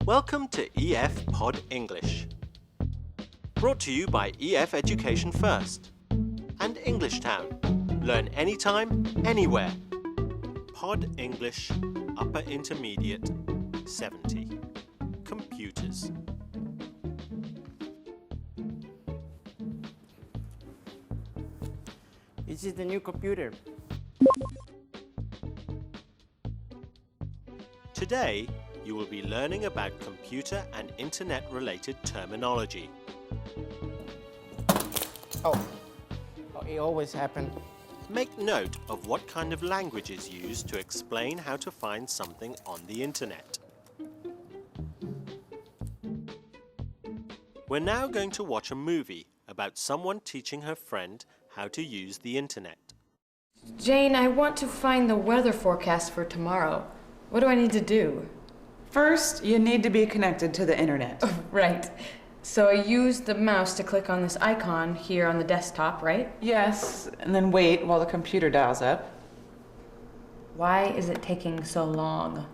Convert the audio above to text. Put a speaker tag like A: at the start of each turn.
A: Welcome to EF Pod English. Brought to you by EF Education First and Englishtown. Learn anytime, anywhere. Pod English, Upper Intermediate, 70. Computers.
B: This is the new computer.
A: Today, you will be learning about computer and internet-related terminology.
B: Oh, it always happens.
A: Make note of what kind of language is used to explain how to find something on the internet. We're now going to watch a movie about someone teaching her friend how to use the internet.
C: Jane, I want to find the weather forecast for tomorrow. What do I need to do?
D: First, you need to be connected to the internet.
C: Oh, right. So I use the mouse to click on this icon here on the desktop, right?
D: Yes, and then wait while the computer dials up.
C: Why is it taking so long?